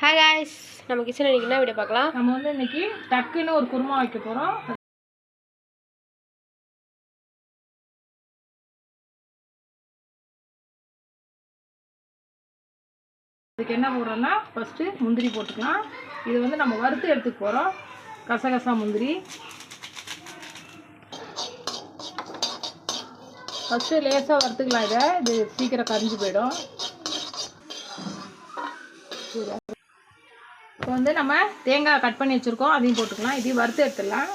Hi guys, நம்ம kitchen இன்னைக்கு என்ன வீடியோ பார்க்கலாம். நம்ம வந்து இன்னைக்கு டக்குன்னு ஒரு குருமா வைக்க போகிறோம். அதுக்கு என்ன போடுறோம்னா ஃபஸ்ட்டு முந்திரி போட்டுக்கலாம். இது வந்து நம்ம வறுத்து எடுத்துக்க போகிறோம். கசகசா முந்திரி ஃபஸ்ட்டு லேசாக வறுத்துக்கலாம். இது சீக்கிரம் கரிஞ்சு போயிடும். இப்போ வந்து நம்ம தேங்காய் கட் பண்ணி வச்சுருக்கோம், அதையும் போட்டுக்கலாம். இதையும் வறுத்து எடுத்துடலாம்.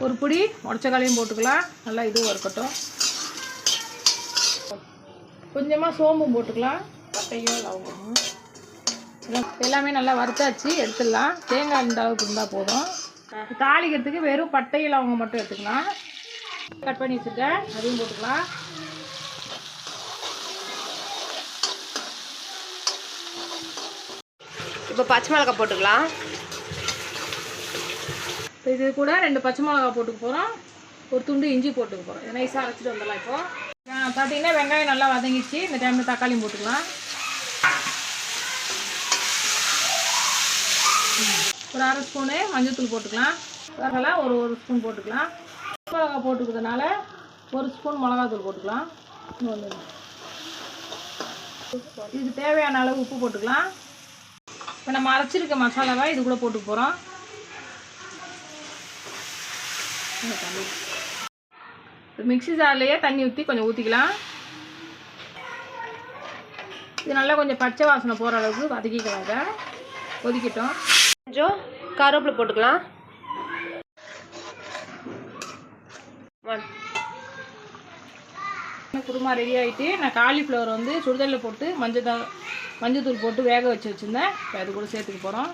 ஒரு பிடி உடச்சக்காலையும் போட்டுக்கலாம். நல்லா இதுவும் வறுக்கட்டும். கொஞ்சமாக சோம்பும் போட்டுக்கலாம், பட்டையும் லவங்கமும். எல்லாமே நல்லா வறுத்தாச்சு, எடுத்துடலாம். தேங்காய் இந்த அளவுக்கு இருந்தால் போதும். தாளிக்கிறதுக்கு வெறும் பட்டையும் லவங்கம் மட்டும் எடுத்துக்கலாம். கட் பண்ணி வச்சுருக்கேன், அதையும் போட்டுக்கலாம். இப்போ பச்சை மிளகாய் போட்டுக்கலாம். இப்போ இது கூட 2 பச்சை மிளகா போட்டுக்க போகிறோம். ஒரு துண்டு இஞ்சி போட்டுக்க போகிறோம். இதை நைஸாக அரைச்சிட்டு வந்துடலாம். இப்போ பார்த்தீங்கன்னா வெங்காயம் நல்லா வதங்கிச்சு. இந்த டைமில் தக்காளியும் போட்டுக்கலாம். ஒரு 1/2 ஸ்பூனு மஞ்சள்தூள் போட்டுக்கலாம். அதெல்லாம் ஒரு ஸ்பூன் போட்டுக்கலாம். மிளகா போட்டுக்கிறதுனால 1 ஸ்பூன் மிளகாத்தூள் போட்டுக்கலாம். இதுக்கு தேவையான அளவு உப்பு போட்டுக்கலாம். இப்போ நம்ம அரைச்சிருக்க மசாலாவை இது கூட போட்டு போகிறோம். மிக்ஸி ஜார்லேயே தண்ணி ஊற்றி கொஞ்சம் ஊற்றிக்கலாம். இது நல்லா கொஞ்சம் பச்சை வாசனை போகிற அளவுக்கு வதக்கிக்கலாம். இதை கொதிக்கட்டும். கொஞ்சம் கருவேப்பிலை போட்டுக்கலாம். குருமா ரெடி ஆகிட்டு நான் காலிஃப்ளவர் வந்து சுடுதலில் போட்டு மஞ்சத்தூள் போட்டு வேக வச்சு வச்சுருந்தேன். இப்போ அது கூட சேர்த்துக்க போகிறோம்.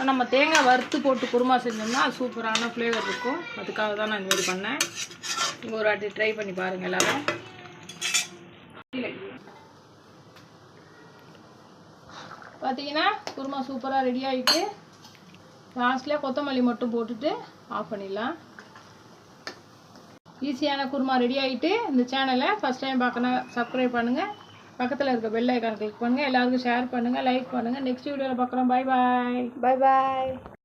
நம்ம தேங்காய் வறுத்து போட்டு குருமா செஞ்சோம்னா அது சூப்பரான ஃப்ளேவர் இருக்கும். அதுக்காக தான் நான் இந்தமாதிரி பண்ணேன். நீங்கள் ஒரு வாட்டி ட்ரை பண்ணி பாருங்கள் எல்லோரும். பார்த்தீங்கன்னா குருமா சூப்பராக ரெடி ஆகிட்டு லாஸ்ட்டில் கொத்தமல்லி மட்டும் போட்டுட்டு ஆஃப் பண்ணிடலாம். ஈஸியான குருமா ரெடி ஆகிட்டு இந்த சேனலை ஃபஸ்ட் டைம் பார்க்கணும் சப்ஸ்கிரைப் பண்ணுங்கள். பக்கத்தில் இருக்க பெல் ஐக்கான் கிளிக் பண்ணுங்கள். எல்லாருக்கும் ஷேர் பண்ணுங்கள், லைக் பண்ணுங்கள். நெக்ஸ்ட் வீடியோவில் பார்க்குறோம். பாய் பாய். பாய் பாய்.